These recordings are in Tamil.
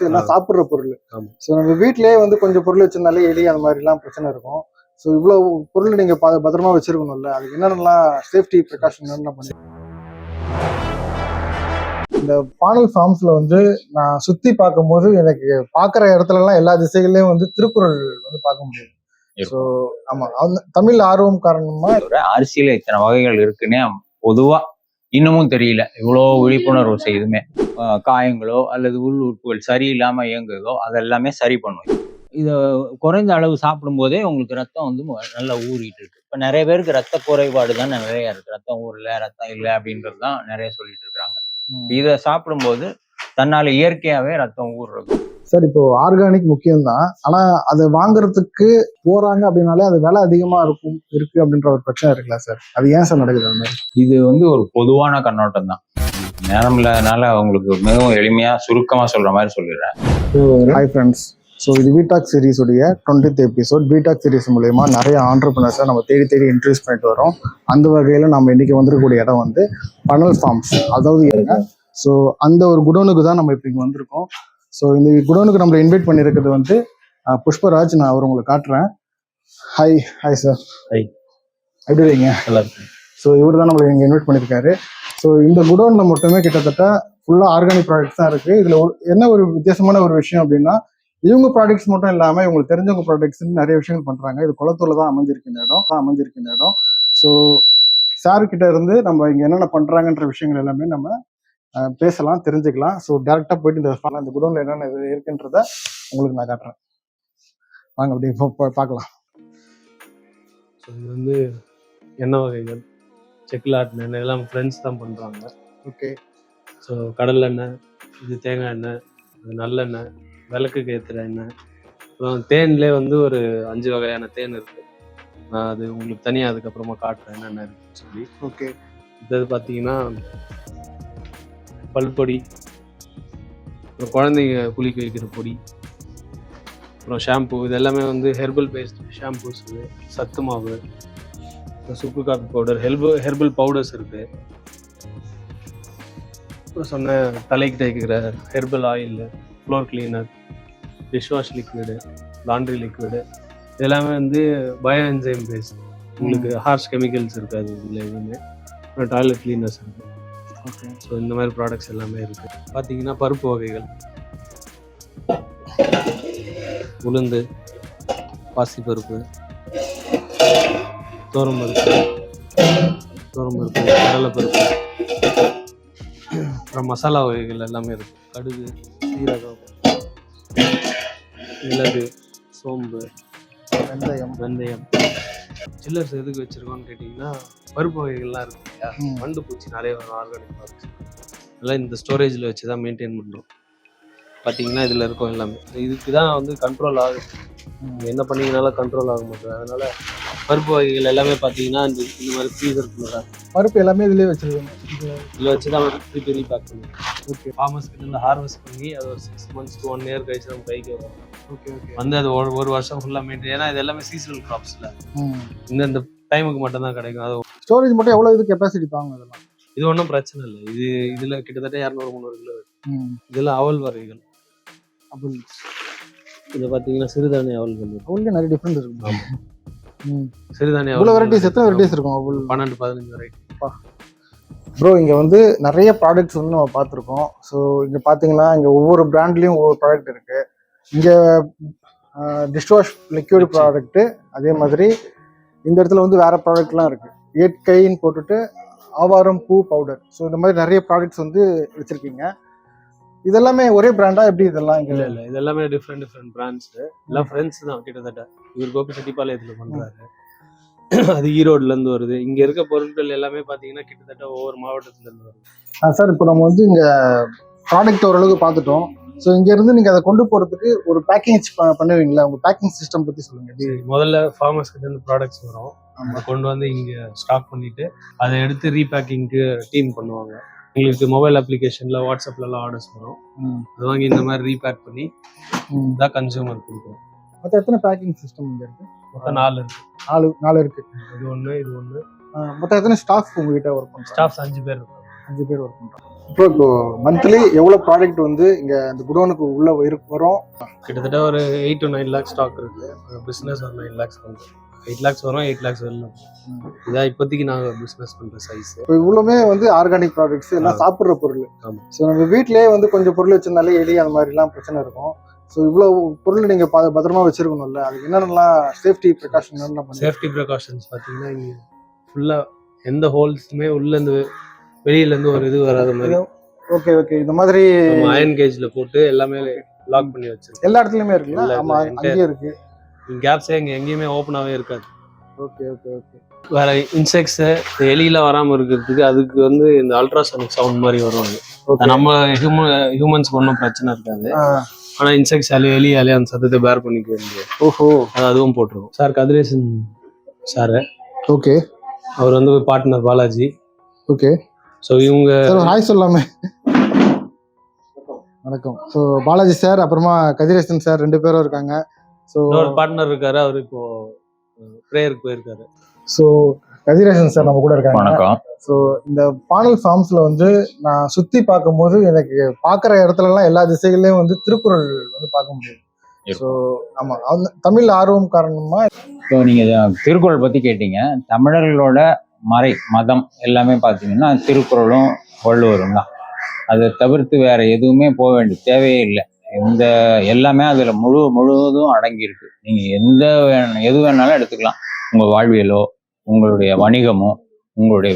எல்லாம் சாப்பிட்ற பொருள். ஸோ நம்ம வீட்டிலேயே வந்து கொஞ்சம் பொருள் வச்சிருந்தாலே எலி அந்த மாதிரிலாம் பிரச்சனை இருக்கும். ஸோ இவ்வளோ பொருள் நீங்கள் பத்திரமா வச்சிருக்கணும்ல, அதுக்கு என்னென்னலாம் சேஃப்டி ப்ரிகாஷன் என்னென்ன பண்ணி இந்த பானல் ஃபார்ம்ஸ்ல வந்து நான் சுத்தி பார்க்கும்போது எனக்கு பார்க்குற இடத்துலலாம் எல்லா திசைகள்லையும் வந்து திருக்குறள் வந்து பார்க்க முடியும். ஸோ ஆமா, தமிழ் ஆர்வம் காரணமா அரிசியில இத்தனை வகைகள் இருக்குன்னே பொதுவா இன்னமும் தெரியல. இவ்வளோ விழிப்புணர்வு செய்துமே காயங்களோ அல்லது உள் உறுப்புகள் சரியில்லாம இயங்குதோ அதெல்லாமே சரி பண்ணும். இதை குறைந்த அளவு சாப்பிடும் போதே உங்களுக்கு ரத்தம் வந்து நல்லா ஊறிட்டு இருக்கு. இப்ப நிறைய பேருக்கு ரத்த குறைபாடு தான் நிறைய இருக்கு. ரத்தம் ஊறல, ரத்தம் இல்லை அப்படின்றது தான் நிறைய சொல்லிட்டு இருக்காங்க. இதை சாப்பிடும்போது தன்னால இயற்கையாவே ரத்தம் ஊறுறது. சார், இப்போ ஆர்கானிக் முக்கியம்தான், ஆனா அதை வாங்குறதுக்கு போறாங்க அப்படின்னாலே அது விலை அதிகமா இருக்கு அப்படின்ற ஒரு பிரச்சனை இருக்குல்ல சார், அது ஏன் சார் நடக்குது அந்த மாதிரி? இது வந்து ஒரு பொதுவான கண்ணோட்டம் தான். நேரம் இல்லாதனால அவங்களுக்கு மிகவும் எளிமையா சுருக்கமா சொல்ற மாதிரி சொல்லிடுறேன். ஹாய் ஃப்ரெண்ட்ஸ், ஸோ இது வீடாக் சீரிஸ் உடைய 20th எபிசோட். வீடாக் சீரிஸ் மூலயமா நிறைய ஆண்டர்பிரினர்ஸை நம்ம தேடி இன்ட்ரடியூஸ் பண்ணிட்டு வரோம். அந்த வகையில் நம்ம இன்னைக்கு வந்திருக்கக்கூடிய இடம் வந்து பனல் ஃபார்ம்ஸ். அதாவது என்ன, ஸோ அந்த ஒரு குடோனுக்கு தான் நம்ம இப்போ இங்கே வந்திருக்கோம். ஸோ இந்த குடோனுக்கு நம்மளை இன்வைட் பண்ணியிருக்கிறது வந்து புஷ்பராஜ். நான் அவர் உங்களுக்கு காட்டுறேன். Hi sir. எப்படி இருக்கீங்க? நல்லா இருக்கு. ஸோ இவர் தான் நம்மளை இங்கே இன்வைட் பண்ணியிருக்காரு. ஸோ இந்த குடோனில் மட்டுமே கிட்டத்தட்ட ஃபுல்லாக ஆர்கானிக் ப்ராடக்ட்ஸ் தான் இருக்குது. இதில் என்ன ஒரு வித்தியாசமான ஒரு விஷயம் அப்படின்னா, இவங்க ப்ராடக்ட்ஸ் மட்டும் இல்லாமல் இவங்களுக்கு தெரிஞ்சவங்க ப்ராடக்ட்ஸ் நிறைய விஷயங்கள் பண்ணுறாங்க. இது குளத்தூரில் தான் அமைஞ்சிருக்கு இந்த இடம். ஸோ சார்கிட்ட இருந்து நம்ம இங்கே என்னென்ன பண்ணுறாங்கன்ற விஷயங்கள் எல்லாமே நம்ம பேசலாம், தெரிஞ்சுக்கலாம். ஸோ டேரெக்டாக போயிட்டு இந்த குடோனில் என்னென்ன இருக்குன்றத உங்களுக்கு நான் காட்டுறேன். வாங்க அப்படி பார்க்கலாம். ஸோ இது வந்து எண்ணெய் வகைகள், செக்குலாட்டு எண்ணெய் எல்லாம் ஃப்ரெண்ட்ஸ் தான் பண்ணுறாங்க. ஓகே. ஸோ கடலெண்ணெய், இது தேங்காய் எண்ணெய், அது நல்லெண்ணெய், விளக்குக்கு ஏற்றுற எண்ணெய், அப்புறம் தேன்லேயே வந்து ஒரு 5 வகையான தேன் இருக்குது. நான் அது உங்களுக்கு தனியாக அதுக்கப்புறமா காட்டுறேன் என்னென்ன இருக்குன்னு சொல்லி. ஓகே. இது பார்த்தீங்கன்னா பல்பொடி, அப்புறம் குழந்தைங்க குளிக்க வைக்கிற பொடி, அப்புறம் ஷாம்பு. இது எல்லாமே வந்து ஹெர்பல் பேஸ்ட் ஷாம்பூஸ், சத்து மாவு, சுக்கு காபி பவுடர், ஹெர்பல் பவுடர்ஸ் இருக்குது. அப்புறம் சொன்ன தலைக்கு தேய்க்கிற herbal oil, floor cleaner, dishwash liquid, laundry liquid, இதெல்லாமே வந்து பயோ என்சைம் பேஸ்ட். உங்களுக்கு ஹார்ஷ் கெமிக்கல்ஸ் இருக்காது இதில் எதுவுமே. அப்புறம் டாய்லெட் கிளீனர்ஸ் இருக்குது. ஓகே. ஸோ இந்த மாதிரி ப்ராடக்ட்ஸ் எல்லாமே இருக்குது. பார்த்தீங்கன்னா பருப்பு வகைகள், உளுந்து, பாசிப்பருப்பு, தோரம்பருப்பு, கடலைப்பருப்பு, அப்புறம் மசாலா வகைகள் எல்லாமே இருக்குது. கடுகு, சீரகம், மிளகு, சோம்பு, வெந்தயம். சில்லர்ஸ் எதுக்கு வச்சுருக்கோன்னு கேட்டிங்கன்னா, பருப்பு வகைகள்லாம் இருக்கு இல்லையா, மண்டு பூச்சி நிறைய வரும் ஆர்கானிக் ப்ராடக்ட்ஸ். அதெல்லாம் இந்த ஸ்டோரேஜில் வச்சு தான் மெயின்டைன் பண்ணுறோம். பார்த்தீங்கன்னா இதில் இருக்கும் எல்லாமே. இதுக்கு தான் வந்து கண்ட்ரோல் ஆகுது. என்ன பண்ணிங்கனாலும் கண்ட்ரோல் ஆக மாட்டேது. அதனால் பருப்பு வகைகள் எல்லாமே பார்த்தீங்கன்னா இந்த மாதிரி ஃப்ரீசருக்குள்ள பருப்பு எல்லாமே இதிலே வச்சுருக்கோங்க. இதில் வச்சு தான் திருப்பி ரீபேக் பண்ணுவோம். ஓகே. ஃபார்மர்ஸ்கிட்ட இருந்து ஹார்வெஸ்ட் பண்ணி அது ஒரு 6 months to 1 year கழிச்சு நம்ம கைக்கு வரும். ஓகே. வந்து அது ஒரு வருஷம் ஃபுல்லாக மெயின்டைன். ஏன்னா இது எல்லாமே சீசனல் கிராப்ஸில் இந்த டைமுக்கு மட்டும் தான் கிடைக்கும். அது ஸ்டோரேஜ் மட்டும் எவ்வளோ இது கெப்பாசிட்டி தாங்க இதெல்லாம்? இது ஒன்றும் பிரச்சனை இல்லை. இதில் கிட்டத்தட்ட 200-300 கிலோ. இதெல்லாம் அவல் வகைகள். அப்படி இதை பார்த்தீங்கன்னா சிறுதானிய அவல்கள். அவளுக்கு நிறைய டிஃப்ரெண்ட் இருக்கு. சிறுதானிய எவ்வளோ வெரைட்டிஸ், எத்தனை வெரைட்டிஸ் இருக்கும்? அவள் 12-15 வெரைட்டி. ப்ரோ, இங்கே வந்து நிறைய ப்ராடக்ட்ஸ் வந்து நம்ம பார்த்துருக்கோம். ஸோ இங்கே பார்த்தீங்கன்னா இங்கே ஒவ்வொரு பிராண்ட்லேயும் ஒவ்வொரு ப்ராடக்ட் இருக்குது. இங்கே டிஷ்வாஷ் லிக்விட் ப்ராடக்ட்டு, அதே மாதிரி இந்த இடத்துல வந்து வேறு ப்ராடக்ட்லாம் இருக்குது. இயற்கைன்னு போட்டுட்டு ஆவாரம் பூ பவுடர். ஸோ இந்த மாதிரி நிறைய ப்ராடக்ட்ஸ் வந்து வச்சுருக்கீங்க. இதெல்லாமே ஒரே பிராண்டா எப்படி? இதெல்லாம் இங்கே இல்லை, இது எல்லாமே டிஃப்ரெண்ட் பிராண்ட்ஸு. எல்லாம் ஃப்ரெண்ட்ஸ் தான் கிட்டத்தட்ட. இவர் கோபி செட்டிப்பாளையத்தில் பண்ணுறாரு. அது ஈரோடுலேருந்து வருது. இங்கே இருக்க பொருட்கள் எல்லாமே பார்த்தீங்கன்னா கிட்டத்தட்ட ஒவ்வொரு மாவட்டத்துலேருந்து வருது. சார், இப்போ நம்ம வந்து இங்கே ப்ராடக்ட் ஓரளவுக்கு பார்த்துட்டோம். ஸோ இங்கேருந்து நீங்கள் அதை கொண்டு போகிறதுக்கு ஒரு பேக்கிங் பண்ணுவீங்களா? உங்கள் பேக்கிங் சிஸ்டம் பற்றி சொல்லுங்கள். முதல்ல ஃபார்மர்ஸ் கிட்ட இருந்து ப்ராடக்ட்ஸ் வரும். நம்ம கொண்டு வந்து இங்கே ஸ்டாக் பண்ணிவிட்டு அதை எடுத்து ரீபேக்கிங்க்கு டீம் பண்ணுவாங்க. உங்களுக்கு மொபைல் அப்ளிகேஷனில், வாட்ஸ்அப்லலாம் ஆர்டர்ஸ் வரும். அது வாங்கி இந்த மாதிரி ரீபேக் பண்ணி தான் கன்சூமர் கொடுக்குறோம். மொத்தம் எத்தனை பேக்கிங் சிஸ்டம் இங்கே இருக்குது? மொத்தம் 4 இருக்குது. 4 இருக்குது. இது ஒன்று. மொத்தம் எத்தனை ஸ்டாஃப் உங்ககிட்ட ஒர்க் பண்ணுறோம்? ஸ்டாஃப்ஸ் 5 பேர் இருக்காங்க. 5 பேர் ஒர்க் பண்ணுறோம். இப்போ மந்த்லி எவ்வளவு ப்ராடக்ட் வந்து இங்க இந்த குடோனுக்கு உள்ள வரும்? கிட்டத்தட்ட ஒரு 8 to 9 லேக்ஸ் ஸ்டாக் இருக்கு. பிஸ்னஸ் ஒரு 9 லேக்ஸ் பண்ணுறோம். 8 லேக்ஸ் வரும், 8 லேக்ஸ் வரலாம். இதான் இப்போதைக்கு நாங்கள் பிஸ்னஸ் பண்ணுற சைஸ். இப்போ இவ்வளவுமே வந்து ஆர்கானிக் ப்ராடக்ட்ஸ் எல்லாம் சாப்பிட்ற பொருள். ஆமாம். ஸோ நம்ம வீட்டிலேயே வந்து கொஞ்சம் பொருள் வச்சிருந்தாலே எலி அந்த மாதிரிலாம் பிரச்சனை இருக்கும். ஸோ இவ்வளோ பொருள் நீங்கள் பத்திரமா வச்சிருக்கணும்ல, அதுக்கு என்னென்னலாம் சேஃப்டி ப்ரிகாஷன் என்ன சேஃப்டி ப்ரிகாஷன்ஸ் பார்த்தீங்கன்னா இங்கே ஃபுல்லாக எந்த ஹோல்ஸுமே உள்ளேருந்து வெளியிலேருந்து ஒரு இது வராத மாதிரி. Okay okay. இந்த மாதிரி அயன் கேஜில் போட்டு எல்லாமே லாக் பண்ணி வச்சிருக்கோம். எல்லா இடத்துலையுமே இருக்குல்ல? ஆமாம், அங்கேயே இருக்கு. கேப்ஸே இங்கே எங்கேயுமே ஓப்பனாகவே இருக்காது. Okay okay okay. வேற இன்செக்ட்ஸு எலியில வராமல் இருக்கிறதுக்கு அதுக்கு வந்து இந்த அல்ட்ராசானிக் சவுண்ட் மாதிரி வரும். நம்ம ஹியூமன்ஸ்க்கு ஒன்றும் பிரச்சனை இருக்காது. ஆனால் இன்செக்ட்ஸ் எலியாலே அந்த சத்தத்தை பேர் பண்ணிக்க முடியாது. ஓஹோ. அதுவும் போட்டுருவோம். Sir Kathiresan sir. ஓகே. அவர் வந்து பார்ட்னர் பாலாஜி. ஓகே. ஸோ இவங்க ஹாய் சொல்லாமே. வணக்கம். ஸோ பாலாஜி சார், அப்புறமா கதிரேசன் சார் 2 பேரும் இருக்காங்க. ஸோ ஒரு பார்ட்னர் இருக்காரு, அவர் இப்போ ப்ரேயருக்கு போயிருக்காரு. ஸோ கதிரேசன் சார் நம்ம கூட இருக்காங்க. வணக்கம். ஸோ இந்த பானல் ஃபார்ம்ஸ்ல வந்து நான் சுத்தி பார்க்கும்போது எனக்கு பார்க்குற இடத்துலலாம் எல்லா திசைகள்லையும் வந்து திருக்குறள் வந்து பார்க்க முடியும். ஸோ ஆமா, தமிழ் ஆர்வம் காரணமா. ஸோ நீங்கள் திருக்குறள் பற்றி கேட்டீங்க. தமிழர்களோட மறை மதம் எல்லாமே பார்த்தீங்கன்னா திருக்குறளும் வள்ளுவரும் தான். அதை தவிர்த்து வேற எதுவுமே போக வேண்டிய தேவையே இல்லை. எல்லாமே அதில் முழுவதும் அடங்கியிருக்கு. நீங்கள் எது வேணாலும் எடுத்துக்கலாம். உங்கள் வாழ்வியலோ, உங்களுடைய வணிகமோ, உங்களுடைய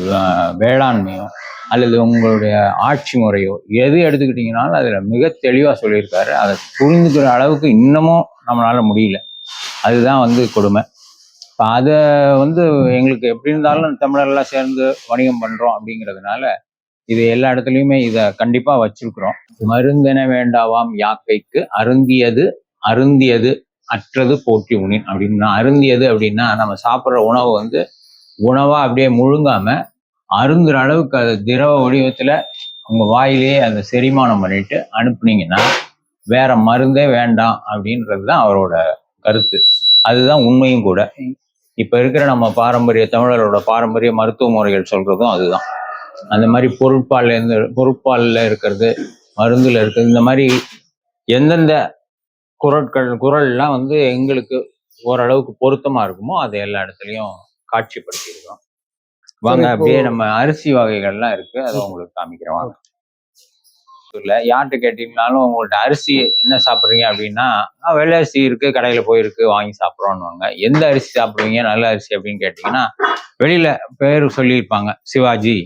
வேளாண்மையோ, அல்லது உங்களுடைய ஆட்சி முறையோ எது எடுத்துக்கிட்டிங்கனாலும் அதில் மிக தெளிவாக சொல்லியிருக்காரு. அதை புரிந்துக்கிற அளவுக்கு இன்னமும் நம்மளால முடியல. அதுதான் வந்து கொடுமை. இப்போ அதை வந்து எங்களுக்கு எப்படி இருந்தாலும் தமிழர்லாம் சேர்ந்து வணிகம் பண்ணுறோம் அப்படிங்கிறதுனால இது எல்லா இடத்துலையுமே இதை கண்டிப்பாக வச்சிருக்கிறோம். மருந்தென வேண்டாவாம் யாக்கைக்கு அருந்தியது அற்றது போற்றி உணின் அப்படின்னா, அருந்தியது அப்படின்னா நம்ம சாப்பிட்ற உணவு வந்து உணவா அப்படியே முழுங்காம அருந்துற அளவுக்கு அது திரவ வடிவத்துல உங்க வாயிலேயே அதை செரிமானம் பண்ணிட்டு அனுப்புனீங்கன்னா வேற மருந்தே வேண்டாம் அப்படின்றது தான் அவரோட கருத்து. அதுதான் உண்மையும் கூட. இப்ப இருக்கிற நம்ம தமிழரோட பாரம்பரிய மருத்துவ முறைகள் சொல்றதும் அதுதான். அந்த மாதிரி பொருட்பால்ல இருக்கிறது, மருந்துல இருக்கிறது, இந்த மாதிரி எந்தெந்த குரல்லாம் வந்து எங்களுக்கு ஓரளவுக்கு பொருத்தமா இருக்குமோ அதை எல்லா இடத்துலயும் காட்சிப்படுத்தியிருக்கோம். வாங்க, அப்படியே நம்ம அரிசி வகைகள்லாம் இருக்கு, அதை உங்களுக்கு காமிக்கிறேன் வாங்க. யார்கிட்ட கேட்டீங்கன்னாலும் உங்கள்ட்ட அரிசி என்ன சாப்பிட்றீங்க அப்படின்னா, வெள்ளை அரிசி இருக்கு, கடையில போயிருக்கு, வாங்கி சாப்பிட்றோன்னுவாங்க. எந்த அரிசி சாப்பிடுவீங்க நல்ல அரிசி அப்படின்னு கேட்டீங்கன்னா வெளியில பேர் சொல்லியிருப்பாங்க. சிவாஜி,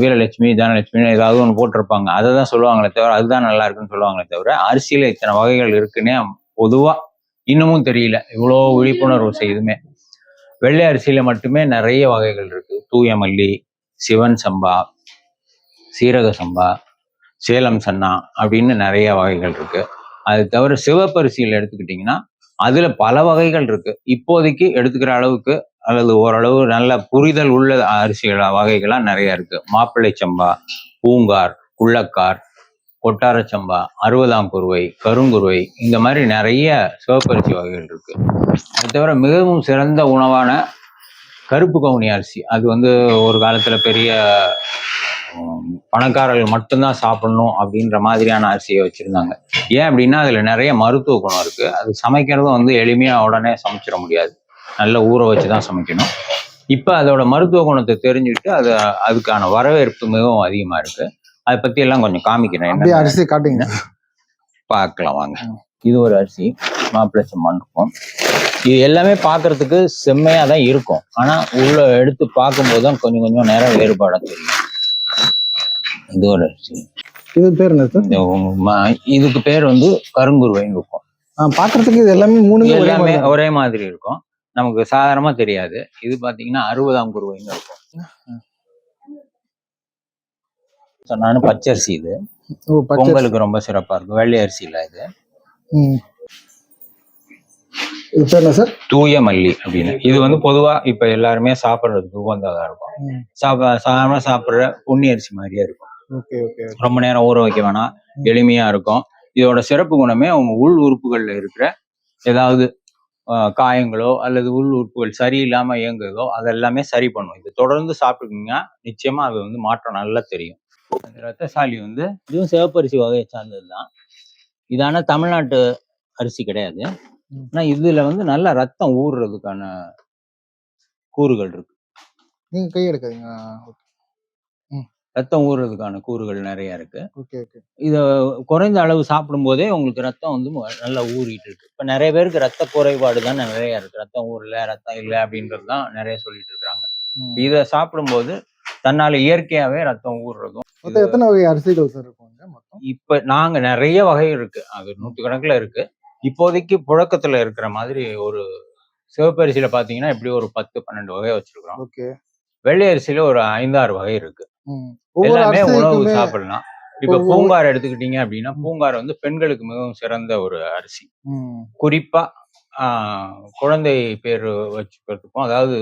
வீரலட்சுமி, தனலட்சுமி ஏதாவது ஒன்று போட்டிருப்பாங்க. அதை தான் சொல்லுவாங்களே தவிர அதுதான் நல்லா இருக்குன்னு சொல்லுவாங்களே தவிர அரிசியில இத்தனை வகைகள் இருக்குன்னே பொதுவா இன்னமும் தெரியல. இவ்வளோ விழிப்புணர்வு செய்துமே வெள்ளை அரிசியில மட்டுமே நிறைய வகைகள் இருக்கு. தூய மல்லி, சிவன் சம்பா, சீரக சம்பா, சேலம் சன்னா அப்படின்னு நிறைய வகைகள் இருக்கு. அது தவிர சிவப்பரிசியில் எடுத்துக்கிட்டிங்கன்னா அதுல பல வகைகள் இருக்கு. இப்போதைக்கு எடுத்துக்கிற அளவுக்கு அல்லது ஓரளவு நல்ல புரிதல் உள்ள அரிசிகள் வகைகள்லாம் நிறைய இருக்கு. மாப்பிள்ளை சம்பா, பூங்கார், குள்ளக்கார், கொட்டார சம்பா, 60ஆம் குருவை, கருங்குருவை, இந்த மாதிரி நிறைய சிவப்பரிசி வகைகள் இருக்கு. அது தவிர மிகவும் சிறந்த உணவான கருப்பு கவுனி அரிசி, அது வந்து ஒரு காலத்துல பெரிய பணக்காரர்கள் மட்டும்தான் சாப்பிடணும் அப்படின்ற மாதிரியான அரிசியை வச்சிருந்தாங்க. ஏன் அப்படின்னா அதுல நிறைய மருத்துவ குணம் இருக்கு. அது சமைக்கிறதும் வந்து எளிமையா உடனே சமைச்சிட முடியாது, நல்ல ஊற வச்சுதான் சமைக்கணும். இப்ப அதோட மருத்துவ குணத்தை தெரிஞ்சுக்கிட்டு அதுக்கான வரவேற்பு மிகவும் அதிகமா இருக்கு. அதை பத்தி எல்லாம் கொஞ்சம் காமிக்கிறேன். அரிசி காட்டுங்க, பார்க்கலாம் வாங்க. இது ஒரு அரிசி, மாப்பிள்ளை சம்பான்னு இருக்கும். இது எல்லாமே பார்க்கறதுக்கு செம்மையா தான் இருக்கும். ஆனா உள்ள எடுத்து பார்க்கும்போது தான் கொஞ்சம் கொஞ்சம் நேரம் வேறுபாடா தெரியும். இது ஒரு அரிசி. இது பேர் என்ன? இதுக்கு பேர் வந்து கருங்குருவைன்னு இருக்கும். பார்க்கறதுக்கு இது எல்லாமே ஒரே மாதிரி இருக்கும், நமக்கு சாதாரணமா தெரியாது. இது பாத்தீங்கன்னா 60ஆம் குருவைன்னு இருக்கும். சொன்னாலும் பச்சரிசி. இது பொங்கலுக்கு ரொம்ப சிறப்பா இருக்கும். வெள்ளை அரிசி இல்ல இது. தூய மல்லி அப்படின்னு. இது வந்து பொதுவா இப்ப எல்லாருமே சாப்பிடுறதுக்கு உகந்ததா இருக்கும். சாதாரண சாப்பிடுற பொன்னி அரிசி மாதிரியே இருக்கும். ரொம்ப நேரம் ஊற வைக்க வேணாம், எளிமையா இருக்கும். இதோட சிறப்பு குணமே உங்க உள் உறுப்புகள்ல இருக்கிற ஏதாவது காயங்களோ அல்லது உள் உறுப்புகள் சரியில்லாம இயங்குதோ அதெல்லாமே சரி பண்ணும். இது தொடர்ந்து சாப்பிட்டீங்கன்னா நிச்சயமா அது வந்து மாற்றம் நல்லா தெரியும். ரத்தசாலி வந்து இதுவும் சிவப்பரிசி வகையை சார்ந்தது தான். இதான தமிழ்நாட்டு அரிசி கிடையாது. ஆனா இதுல வந்து நல்ல ரத்தம் ஊறுறதுக்கான கூறுகள் இருக்கு. நீங்க கை எடுக்காதீங்க. ரத்தம் ஊறுறதுக்கான கூறுகள் நிறைய இருக்கு. Okay okay. இத குறைந்த அளவு சாப்பிடும் போதே உங்களுக்கு ரத்தம் வந்து நல்லா ஊறிட்டு இருக்கு. இப்ப நிறைய பேருக்கு ரத்த குறைபாடு தான் நிறைய இருக்கு. ரத்தம் ஊறல, ரத்தம் இல்லை அப்படின்றது தான் நிறைய சொல்லிட்டு இருக்காங்க. இத சாப்பிடும்போது தன்னால இயற்கையாவே ரத்தம் ஊறுறதும். எத்தனை வகை அரிசிகள் சார் இருக்கும் மொத்தம்? இப்ப நாங்க நிறைய வகை இருக்கு, அது 100 இருக்கு. இப்போதைக்கு புழக்கத்துல இருக்கிற மாதிரி ஒரு சிவப்பரிசியில பாத்தீங்கன்னா எப்படி ஒரு 10-12 வகை வச்சிருக்கிறோம். ஓகே. வெள்ளை அரிசியில ஒரு 5-6 வகை இருக்கு. எல்லாமே உணவு சாப்பிடலாம். இப்ப பூங்கார் எடுத்துக்கிட்டீங்க அப்படின்னா, பூங்கார் வந்து பெண்களுக்கு மிகவும் சிறந்த ஒரு அரிசி. குறிப்பா குழந்தை பேர் வச்சுக்கிறதுக்கும், அதாவது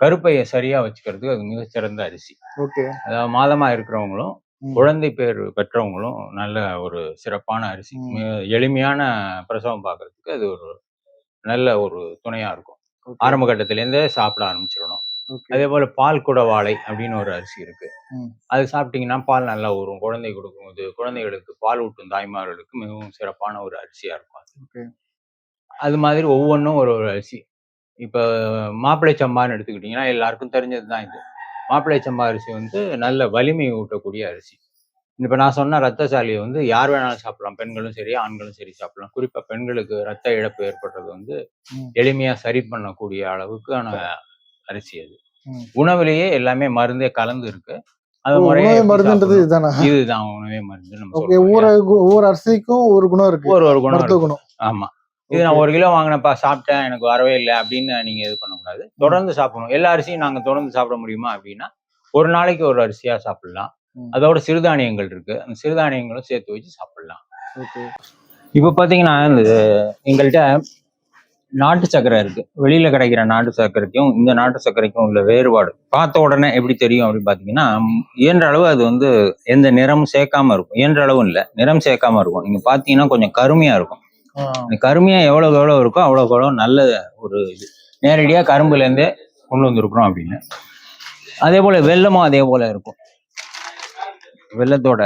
கருப்பையை சரியா வச்சுக்கிறதுக்கு அது மிக சிறந்த அரிசி. ஓகே. அதாவது மாதமா இருக்கிறவங்களும் குழந்தை பேர் பெற்றவங்களும் நல்ல ஒரு சிறப்பான அரிசி. எளிமையான பிரசவம் பார்க்கறதுக்கு அது ஒரு நல்ல ஒரு துணையா இருக்கும். ஆரம்ப கட்டத்திலேருந்தே சாப்பிட ஆரம்பிச்சிடணும். அதே போல பால் குடவாளை அப்படின்னு ஒரு அரிசி இருக்கு. அது சாப்பிட்டீங்கன்னா பால் நல்லா ஊறும். குழந்தை கொடுக்கும்போது குழந்தைகளுக்கு பால் ஊட்டும் தாய்மார்களுக்கு மிகவும் சிறப்பான ஒரு அரிசியா இருக்கும். அது மாதிரி ஒவ்வொன்றும் ஒரு ஒரு அரிசி. இப்ப மாப்பிள்ளை சம்பான்னு எடுத்துக்கிட்டீங்கன்னா எல்லாருக்கும் தெரிஞ்சதுதான் இது. மாப்பிள்ளை சம்பா அரிசி வந்து நல்ல வலிமை ஊட்டக்கூடிய அரிசி. இப்ப நான் சொன்ன ரத்தசாலியை வந்து யார் வேணாலும் சாப்பிடலாம். பெண்களும் சரி, ஆண்களும் சரி சாப்பிடலாம். குறிப்பா பெண்களுக்கு ரத்த இழப்பு ஏற்படுறது வந்து எளிமையா சரி பண்ணக்கூடிய அளவுக்கான அரிசி அது. உணவுலேயே எல்லாமே மருந்தே கலந்து இருக்கு. அது முறையே மருந்துன்றது இதுதான் உணவே மருந்து. ஒவ்வொரு அரிசிக்கும் ஒரு குணம் இருக்கு, ஒரு குணம். ஆமா. இது நான் 1 கிலோ வாங்கினப்பா சாப்பிட்டேன் எனக்கு வரவே இல்லை அப்படின்னு நீங்க இது பண்ணக்கூடாது. தொடர்ந்து சாப்பிடணும். எல்லா அரிசியும் நாங்க தொடர்ந்து சாப்பிட முடியுமா அப்படின்னா, ஒரு நாளைக்கு ஒரு அரிசியா சாப்பிடலாம். அதோட சிறுதானியங்கள் இருக்கு, அந்த சிறுதானியங்களும் சேர்த்து வச்சு சாப்பிடலாம். இப்ப பாத்தீங்கன்னா எங்கள்கிட்ட நாட்டு சர்க்கரை இருக்கு. வெளியில கிடைக்கிற நாட்டு சர்க்கரைக்கும் இந்த நாட்டு சர்க்கரைக்கும் உள்ள வேறுபாடு பார்த்த உடனே எப்படி தெரியும் அப்படின்னு பாத்தீங்கன்னா, இயன்ற அளவு அது வந்து எந்த நிறமும் சேர்க்காம இருக்கும். இயன்ற அளவும் இல்லை, நிறம் சேர்க்காம இருக்கும். நீங்க பாத்தீங்கன்னா கொஞ்சம் கருமையா இருக்கும். கருமையா எவ்வளவு இருக்கோ அவ்வளவு நல்ல ஒரு இது. நேரடியா கரும்புல இருந்தே கொண்டு வந்திருக்கிறோம் அப்படின்னு. அதே போல வெல்லமும் அதே போல இருக்கும். வெல்லத்தோட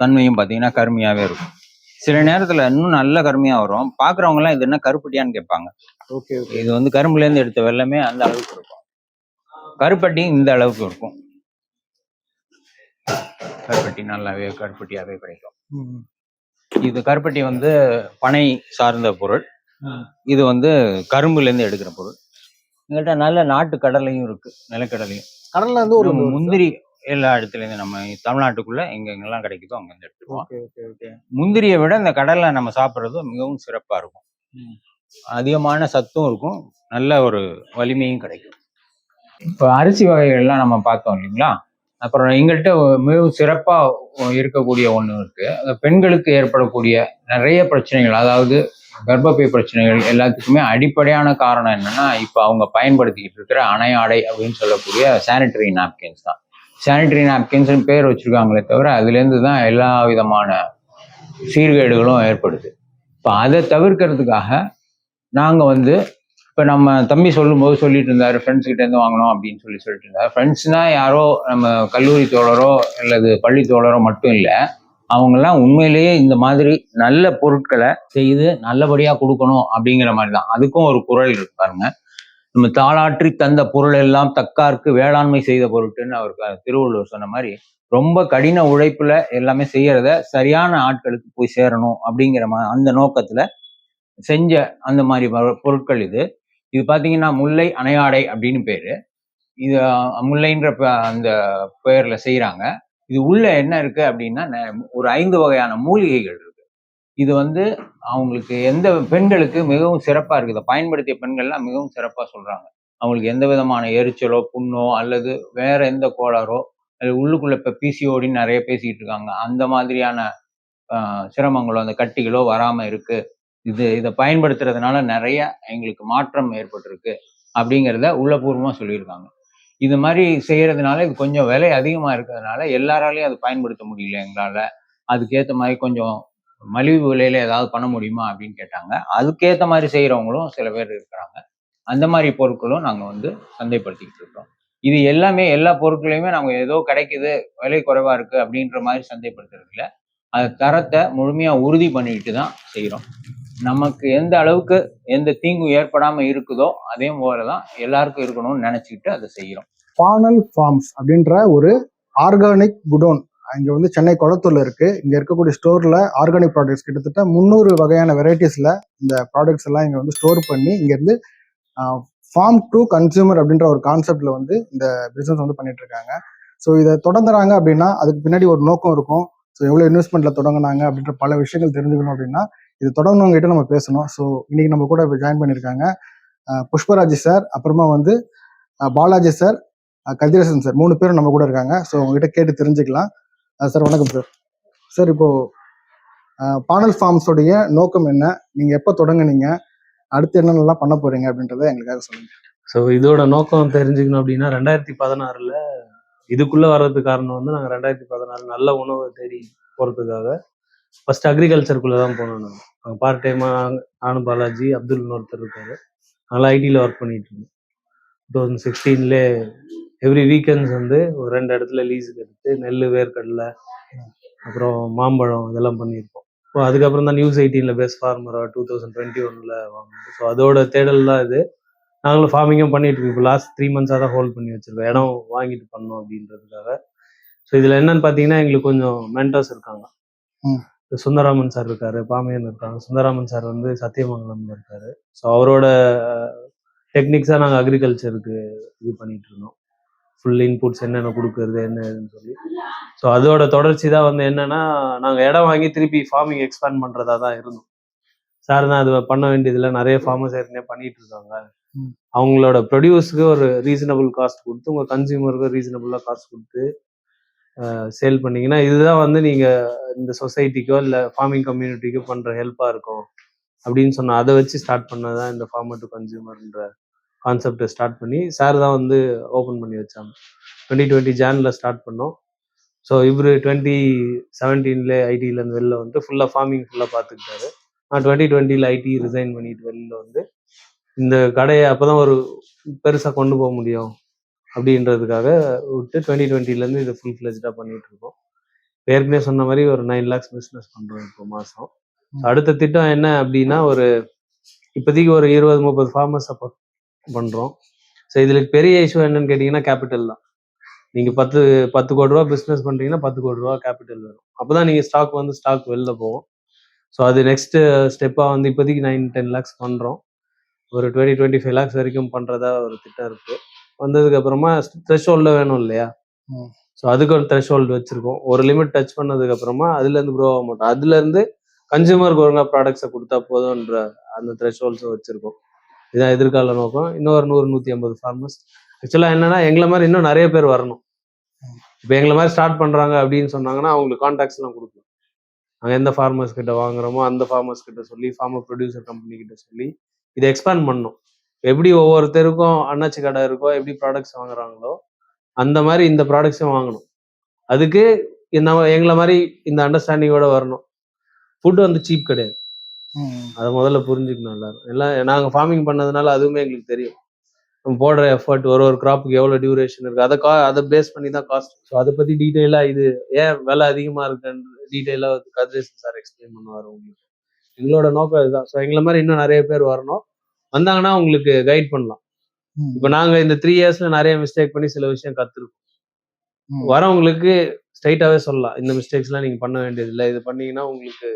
தன்மையும் பாத்தீங்கன்னா கருமையாவே இருக்கும். சில நேரத்துல இன்னும் நல்ல கருமையா வரும். பாக்குறவங்க எல்லாம் இது என்ன கருப்பட்டியான்னு கேட்பாங்க. இது வந்து கரும்புல இருந்து எடுத்த வெல்லமே அந்த அளவுக்கு இருக்கும். கருப்பட்டியும் இந்த அளவுக்கு இருக்கும். கருப்பட்டி நல்லாவே கருப்பட்டியாவே கிடைக்கும். இது கருப்பட்டி வந்து பனை சார்ந்த பொருள். இது வந்து கரும்புல இருந்து எடுக்கிற பொருள். எங்கள்கிட்ட நல்ல நாட்டு கடலையும் இருக்கு, நிலக்கடலையும். கடலை வந்து ஒரு முந்திரி எல்லா இடத்துல இருந்து நம்ம தமிழ்நாட்டுக்குள்ள எங்கெங்கெல்லாம் கிடைக்குதோ அங்க இருந்து எடுத்துக்குவோம். முந்திரியை விட இந்த கடலை நம்ம சாப்பிட்றது மிகவும் சிறப்பா இருக்கும். அதிகமான சத்தும் இருக்கும், நல்ல ஒரு வலிமையும் கிடைக்கும். இப்போ அரிசி வகைகள்லாம் நம்ம பார்த்தோம் இல்லைங்களா. அப்புறம் எங்கள்கிட்ட மிகவும் சிறப்பா இருக்கக்கூடிய ஒண்ணு இருக்கு. பெண்களுக்கு ஏற்படக்கூடிய நிறைய பிரச்சனைகள், அதாவது கர்ப்பப்பை பிரச்சனைகள் எல்லாத்துக்குமே அடிப்படையான காரணம் என்னன்னா, இப்ப அவங்க பயன்படுத்திக்கிட்டு இருக்கிற அணையாடை அப்படின்னு சொல்லக்கூடிய சானிட்டரி நாப்கின்ஸ் தான். சானிட்டரி நாப்கின்ஸ் பேர் வச்சிருக்காங்களே தவிர அதுல இருந்து தான் எல்லா விதமான சீர்கேடுகளும் ஏற்படுது. இப்ப அதை தவிர்க்கிறதுக்காக நாங்க வந்து இப்ப நம்ம தம்பி சொல்லும்போது சொல்லிட்டு இருந்தாரு, ஃப்ரெண்ட்ஸ் கிட்ட இருந்து வாங்கணும் அப்படின்னு சொல்லிட்டு இருந்தாரு. ஃப்ரெண்ட்ஸ்னா யாரோ நம்ம கல்லூரி தோழரோ அல்லது பள்ளி தோழரோ மட்டும் இல்லை, அவங்கெல்லாம் உண்மையிலேயே இந்த மாதிரி நல்ல பொருட்களை செய்து நல்லபடியா கொடுக்கணும் அப்படிங்கிற மாதிரி தான். அதுக்கும் ஒரு குறள் இருக்கு பாருங்க. நம்ம தாளாற்றி தந்த பொருள் எல்லாம் தக்கார்க்கு வேளாண்மை செய்த பொருட்ன்னு அவருக்கு திருவள்ளுவர் சொன்ன மாதிரி, ரொம்ப கடின உழைப்புல எல்லாமே செய்யறத சரியான ஆட்களுக்கு போய் சேரணும் அப்படிங்கிற அந்த நோக்கத்துல செஞ்ச அந்த மாதிரி பொருட்கள் இது. இது பாத்தீங்கன்னா முல்லை அணையாடை அப்படின்னு பேரு. இது முல்லைன்ற அந்த பெயர்ல செய்யறாங்க. இது உள்ள என்ன இருக்கு அப்படின்னா ஒரு 5 வகையான மூலிகைகள் இருக்கு. இது வந்து அவங்களுக்கு எந்த பெண்களுக்கு மிகவும் சிறப்பா இருக்குது. பயன்படுத்திய பெண்கள்லாம் மிகவும் சிறப்பா சொல்றாங்க. அவங்களுக்கு எந்த விதமான எரிச்சலோ புண்ணோ அல்லது வேற எந்த கோளாறோ அல்லது உள்ளுக்குள்ள இப்ப பிசிஓடின்னு நிறைய பேசிக்கிட்டு இருக்காங்க, அந்த மாதிரியான சிரமங்களோ அந்த கட்டிகளோ வராம இருக்கு. இதை பயன்படுத்துறதுனால நிறைய எங்களுக்கு மாற்றம் ஏற்பட்டிருக்கு அப்படிங்கிறத உள்ளபூர்வமா சொல்லியிருக்காங்க. இது மாதிரி செய்யறதுனால இது கொஞ்சம் விலை அதிகமா இருக்கிறதுனால எல்லாராலையும் அது பயன்படுத்த முடியல எங்களால. அதுக்கேற்ற மாதிரி கொஞ்சம் மலிவு விலையில ஏதாவது பண்ண முடியுமா அப்படின்னு கேட்டாங்க. அதுக்கேற்ற மாதிரி செய்யறவங்களும் சில பேர் இருக்கிறாங்க. அந்த மாதிரி பொருட்களும் நாங்க வந்து சந்தைப்படுத்திக்கிட்டு இருக்கோம். இது எல்லாமே எல்லா பொருட்களையுமே நம்ம ஏதோ கிடைக்குது, விலை குறைவா இருக்கு அப்படின்ற மாதிரி சந்தைப்படுத்துறதுல அது தரத்தை முழுமையா உறுதி பண்ணிட்டு தான் செய்கிறோம். நமக்கு எந்த அளவுக்கு எந்த தீங்கும் ஏற்படாம இருக்குதோ அதே போலதான் எல்லாருக்கும் இருக்கணும்னு நினைச்சுக்கிட்டு அதை செய்கிறோம். பானல் ஃபார்ம்ஸ் அப்படின்ற ஒரு ஆர்கானிக் குடோன் இங்க வந்து சென்னை கொளத்தூர்ல இருக்கு. இங்க இருக்கக்கூடிய ஸ்டோர்ல ஆர்கானிக் ப்ராடக்ட்ஸ் கிட்டத்தட்ட 300 வகையான வெரைட்டிஸ்ல இந்த ப்ராடக்ட்ஸ் எல்லாம் இங்க வந்து ஸ்டோர் பண்ணி இங்க இருந்து ஃபார்ம் டு கன்சியூமர் அப்படின்ற ஒரு கான்செப்ட்ல வந்து இந்த பிசினஸ் வந்து பண்ணிட்டு இருக்காங்க. ஸோ இதை தொடங்குறாங்க அப்படின்னா அதுக்கு பின்னாடி ஒரு நோக்கம் இருக்கும். ஸோ எவ்வளோ இன்வெஸ்ட்மெண்ட்ல தொடங்கினாங்க அப்படின்ற பல விஷயங்கள் தெரிஞ்சுக்கணும் அப்படின்னா இது தொடங்கினவங்க கிட்ட நம்ம பேசணும். ஸோ இன்னைக்கு நம்ம கூட இப்போ ஜாயின் பண்ணியிருக்காங்க புஷ்பராஜ் சார், அப்புறமா வந்து பாலாஜி சார், கதிரேசன் சார், 3 பேரும் நம்ம கூட இருக்காங்க. ஸோ உங்ககிட்ட கேட்டு தெரிஞ்சுக்கலாம். சார் வணக்கம் சார். சார் இப்போ பானல் ஃபார்ம்ஸோடைய நோக்கம் என்ன, நீங்க எப்போ தொடங்குனீங்க, அடுத்து என்னென்னலாம் பண்ண போறீங்க அப்படின்றத எங்களுக்காக சொல்லுங்க. ஸோ இதோட நோக்கம் தெரிஞ்சுக்கணும் அப்படின்னா 2016 இதுக்குள்ள வர்றதுக்கு காரணம் வந்து நாங்கள் 2016 நல்ல உணவை தேடி போறதுக்காக ஃபர்ஸ்ட் அக்ரிகல்ச்சருக்குள்ள தான் போனோம். நாங்கள் பார்ட் டைமா நானும் பாலாஜி அப்துல்னு ஒருத்தர் இருக்காரு, நல்லா ஐடியில் ஒர்க் பண்ணிட்டு இருந்தோம். 2016 எவ்ரி வீக்கெண்ட்ஸ் வந்து ஒரு 2 இடத்துல லீஸுக்கு எடுத்து நெல், வேர்க்கடலை, அப்புறம் மாம்பழம் இதெல்லாம் பண்ணியிருப்போம். இப்போ அதுக்கப்புறம் தான் நியூஸ் 18 பெஸ்ட் ஃபார்மரா 2021 வாங்கினோம். ஸோ அதோட தேடல் தான் இது. நாங்களும் ஃபார்மிங்கும் பண்ணிட்டு இருக்கோம். இப்போ லாஸ்ட் 3 months தான் ஹோல்ட் பண்ணி வச்சிருக்கோம், இடம் வாங்கிட்டு பண்ணோம் அப்படின்றதுக்காக. ஸோ இதில் என்னன்னு பார்த்தீங்கன்னா எங்களுக்கு கொஞ்சம் மென்டர்ஸ் இருக்காங்க. சுந்தராமன் சார் இருக்காரு, பாமையன் இருக்காங்க. சுந்தராமன் சார் வந்து சத்தியமங்கலம்ல இருக்காரு. ஸோ அவரோட டெக்னிக்ஸாக நாங்கள் அக்ரிகல்ச்சருக்கு இது பண்ணிட்டு இருந்தோம். ஃபுல் இன்புட்ஸ் என்னென்ன கொடுக்குறது என்ன ஏதுன்னு சொல்லி. ஸோ அதோட தொடர்ச்சி தான் வந்து என்னன்னா நாங்கள் இடம் வாங்கி திருப்பி ஃபார்மிங் எக்ஸ்பேண்ட் பண்ணுறதா தான் இருந்தோம். சார் தான் அது பண்ண வேண்டியதில்லை, நிறைய ஃபார்மர்ஸ் ஏற்கனவே பண்ணிட்டு இருக்காங்க. அவங்களோட ப்ரொடியூஸ்க்கு ஒரு ரீசனபிள் காஸ்ட் கொடுத்து உங்கள் கன்சியூமருக்கு ரீசனபிளாக காஸ்ட் கொடுத்து சேல் பண்ணிங்கன்னா இதுதான் வந்து நீங்கள் இந்த சொசைட்டிக்கோ இல்லை ஃபார்மிங் கம்யூனிட்டிக்கோ பண்ணுற ஹெல்ப்பாக இருக்கும் அப்படின்னு சொன்னால் அதை வச்சு ஸ்டார்ட் பண்ணதான் இந்த ஃபார்மர் டு கன்சியூமர்ன்ற கான்செப்டை ஸ்டார்ட் பண்ணி சார் தான் வந்து ஓப்பன் பண்ணி வச்சாங்க. 2020 ஜான்ல ஸ்டார்ட் பண்ணோம். ஸோ இவர் 2017 ஐடியிலேருந்து வெளில வந்து ஃபுல்லாக ஃபார்மிங் ஃபுல்லாக பார்த்துக்கிட்டாரு. நான் 2020 ஐடி ரிசைன் பண்ணிட்டு வெளில வந்து இந்த கடையை அப்போதான் ஒரு பெருசாக கொண்டு போக முடியும் அப்படின்றதுக்காக விட்டு 2020 இதை ஃபுல் ஃப்ளெஜ்டாக பண்ணிட்டு இருக்கோம். ஏற்கனவே சொன்ன மாதிரி ஒரு 9 lakhs பிஸ்னஸ் பண்ணுறோம் இப்போ மாதம். அடுத்த திட்டம் என்ன அப்படின்னா ஒரு இப்போதைக்கு ஒரு 20-30 ஃபார்மர்ஸ் சப்போர்ட் பண்ணுறோம். ஸோ இதில் பெரிய இஷ்யூ என்னன்னு கேட்டிங்கன்னா கேபிட்டல் தான். நீங்கள் 10 கோடி ரூபா பிஸ்னஸ் பண்ணுறீங்கன்னா 10 கோடி ரூபா கேபிட்டல் வேணும். அப்போ தான் நீங்கள் ஸ்டாக் வெளில போகும். ஸோ அது நெக்ஸ்ட்டு ஸ்டெப்பாக வந்து இப்போதைக்கு 9-10 lakhs பண்ணுறோம். ஒரு 20-25 lakhs வரைக்கும் பண்ணுறதா ஒரு திட்டம் இருக்குது. வந்ததுக்கப்புறமா த்ரெஷ்ஹோல்டில் வேணும் இல்லையா? ஸோ அதுக்கு ஒரு த்ரெஷ்ஹோல்டு வச்சுருக்கோம். ஒரு லிமிட் டச் பண்ணதுக்கப்புறமா அதுலேருந்து க்ரோ ஆக மாட்டோம். அதுலேருந்து கன்சியூமருக்கு ஒழுங்காக ப்ராடக்ட்ஸை கொடுத்தா போதும்ன்ற அந்த த்ரெஷ்ஹோல்ட்ஸும் வச்சுருக்கோம். இதான் எதிர்கால நோக்கம். இன்னொரு 100-150 ஃபார்மர்ஸ். ஆக்சுவலாக என்னன்னா எங்களை மாதிரி இன்னும் நிறைய பேர் வரணும். இப்போ எங்களை மாதிரி ஸ்டார்ட் பண்ணுறாங்க அப்படின்னு சொன்னாங்கன்னா அவங்களுக்கு கான்டாக்ட்ஸ்லாம் கொடுக்கலாம். நாங்கள் எந்த ஃபார்மர்ஸ் கிட்ட வாங்குறோமோ அந்த ஃபார்மர்ஸ் கிட்ட சொல்லி ஃபார்மர் ப்ரொடியூசர் கம்பெனி கிட்ட சொல்லி இதை எக்ஸ்பேண்ட் பண்ணணும். எப்படி ஒவ்வொருத்தருக்கும் அண்ணாச்சி கடை இருக்கோ, எப்படி ப்ராடக்ட்ஸ் வாங்குறாங்களோ அந்த மாதிரி இந்த ப்ராடக்ட்ஸும் வாங்கணும். அதுக்கு எங்களை மாதிரி இந்த அண்டர்ஸ்டாண்டிங்கோட வரணும். ஃபுட் வந்து சீப் கிடையாது, அதை முதல்ல புரிஞ்சுக்கணும் எல்லாரும். எல்லாம் நாங்கள் ஃபார்மிங் பண்ணதுனால அதுவுமே எங்களுக்கு தெரியும். நம்ம போடுற எஃபர்ட் ஒரு கிராப்புக்கு எவ்வளோ டியூரேஷன் இருக்குது, அதை பேஸ் பண்ணி தான் காஸ்ட். ஸோ அதை பற்றி டீட்டெயிலாக இது ஏன் விலை அதிகமாக இருக்குன்னு டீட்டெயிலாக கதிரேசன் சார் எக்ஸ்பிளைன் பண்ணுவார் உங்களுக்கு. எங்களோட நோக்கம் இதுதான். ஸோ எங்களை மாதிரி இன்னும் நிறைய பேர் வரணும். வந்தாங்கன்னா உங்களுக்கு கைட் பண்ணலாம். இப்போ நாங்கள் இந்த 3 yearsல நிறைய மிஸ்டேக் பண்ணி சில விஷயம் கற்றுருக்கோம். வரவங்களுக்கு ஸ்ட்ரைட்டாகவே சொல்லலாம், இந்த மிஸ்டேக்ஸ்லாம் நீங்கள் பண்ண வேண்டியதில்லை, இது பண்ணீங்கன்னா உங்களுக்கு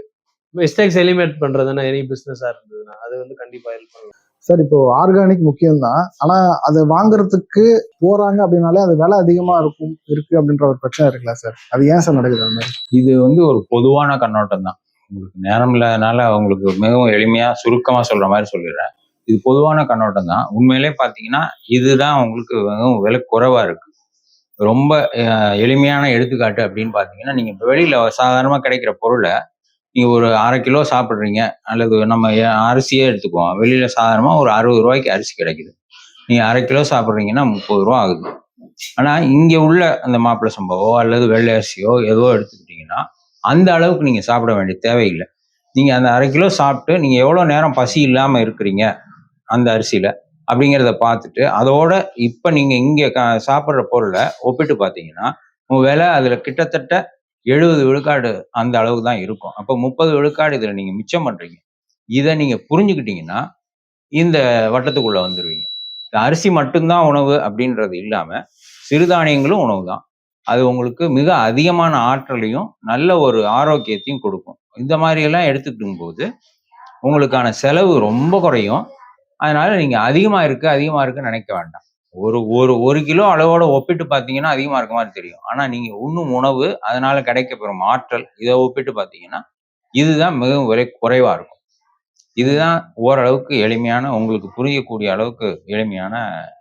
மிஸ்டேக்ஸ் எலிமினேட் பண்ணுறதுன்னா எனி பிஸ்னஸாக இருந்ததுன்னா அது வந்து கண்டிப்பாக ஹெல்ப் பண்ணலாம். சார் இப்போ ஆர்கானிக் முக்கியம்தான், ஆனா அதை வாங்குறதுக்கு போறாங்க அப்படின்னாலே அது விலை அதிகமா இருக்கு அப்படின்ற ஒரு பிரச்சனை இருக்குல்ல சார், அது ஏன் சார் நடக்குது? அந்த மாதிரி இது வந்து ஒரு பொதுவான கண்ணோட்டம் தான். உங்களுக்கு நேரம் இல்லாதனால உங்களுக்கு மிகவும் எளிமையா சுருக்கமா சொல்ற மாதிரி சொல்லிடுறேன். இது பொதுவான கண்ணோட்டம் தான். உண்மையிலே பார்த்தீங்கன்னா இதுதான் உங்களுக்கு விலை குறைவா இருக்கு. ரொம்ப எளிமையான எடுத்துக்காட்டு அப்படின்னு பார்த்தீங்கன்னா, நீங்க வெளியில சாதாரணமாக கிடைக்கிற பொருளை நீங்க ஒரு 1/2 கிலோ சாப்பிட்றீங்க, அல்லது நம்ம அரிசியே எடுத்துக்குவோம். வெளியில சாதாரணமாக ஒரு 60 ரூபாய்க்கு அரிசி கிடைக்குது. நீங்க 1/2 கிலோ சாப்பிட்றீங்கன்னா 30 ரூபா ஆகுது. ஆனா இங்க உள்ள அந்த மாப்பிள்ளை சம்பவோ அல்லது வெள்ளை அரிசியோ ஏதோ எடுத்துக்கிட்டீங்கன்னா அந்த அளவுக்கு நீங்க சாப்பிட வேண்டிய தேவையில்லை. நீங்க அந்த 1/2 கிலோ சாப்பிட்டு நீங்க எவ்வளவு நேரம் பசி இல்லாம இருக்கிறீங்க அந்த அரிசியில, அப்படிங்கிறத பார்த்துட்டு அதோட இப்போ நீங்கள் இங்கே சாப்பிட்ற பொருளை ஒப்பிட்டு பார்த்தீங்கன்னா உங்கள் விலை அதில் கிட்டத்தட்ட 70 விழுக்காடு அந்த அளவுக்கு தான் இருக்கும். அப்போ 30 விழுக்காடு இதில் நீங்கள் மிச்சம் பண்ணுறீங்க. இதை நீங்கள் புரிஞ்சுக்கிட்டீங்கன்னா இந்த வட்டத்துக்குள்ளே வந்துடுவீங்க. அரிசி மட்டும்தான் உணவு அப்படின்றது இல்லாமல் சிறுதானியங்களும் உணவு தான். அது உங்களுக்கு மிக அதிகமான ஆற்றலையும் நல்ல ஒரு ஆரோக்கியத்தையும் கொடுக்கும். இந்த மாதிரியெல்லாம் எடுத்துக்கிட்டும் போது உங்களுக்கான செலவு ரொம்ப குறையும். அதனால நீங்கள் அதிகமாக இருக்குன்னு நினைக்க வேண்டாம். ஒரு ஒரு ஒரு கிலோ அளவோட ஒப்பிட்டு பார்த்தீங்கன்னா அதிகமாக இருக்க மாதிரி தெரியும். ஆனால் நீங்கள் உண்ணும் உணவு அதனால கிடைக்கப்பெறும் ஆற்றல் இதை ஒப்பிட்டு பார்த்தீங்கன்னா இதுதான் மிகவும் விலை குறைவாக இருக்கும். இதுதான் ஓரளவுக்கு எளிமையான உங்களுக்கு புரியக்கூடிய அளவுக்கு எளிமையான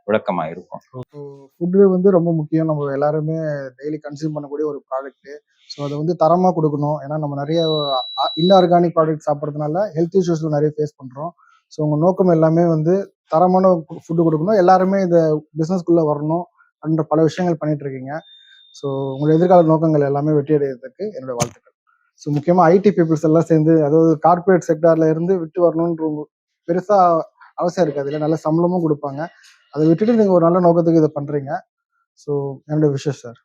விளக்கமாக இருக்கும். ஃபுட்டு வந்து ரொம்ப முக்கியம். நம்ம எல்லாருமே டெய்லி கன்சியூம் பண்ணக்கூடிய ஒரு ப்ராடக்ட்டு. ஸோ அதை வந்து தரமாக கொடுக்கணும். ஏன்னா நம்ம நிறைய இன்ஆர்கானிக் ப்ராடக்ட் சாப்பிட்றதுனால ஹெல்த் இஷ்யூஸில் நிறைய ஃபேஸ் பண்ணுறோம். ஸோ உங்கள் நோக்கம் எல்லாமே வந்து தரமான ஃபுட்டு கொடுக்கணும். எல்லாருமே இந்த பிஸ்னஸ்க்குள்ளே வரணும் அப்படின்ற பல விஷயங்கள் பண்ணிட்டு இருக்கீங்க. ஸோ உங்களோட எதிர்கால நோக்கங்கள் எல்லாமே வெற்றி அடைகிறதுக்கு என்னோட வாழ்த்துக்கள். ஸோ முக்கியமாக ஐடி பீப்புள்ஸ் எல்லாம் சேர்ந்து, அதாவது கார்பரேட் செக்டார்ல இருந்து விட்டு வரணுன்ற பெருசா அவசியம் இருக்காது இல்லை, நல்ல சம்பளமும் கொடுப்பாங்க. அதை விட்டுட்டு நீங்க ஒரு நல்ல நோக்கத்துக்கு இதை பண்றீங்க. ஸோ என்னோட விஷஸ் சார்.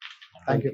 தேங்க்யூ.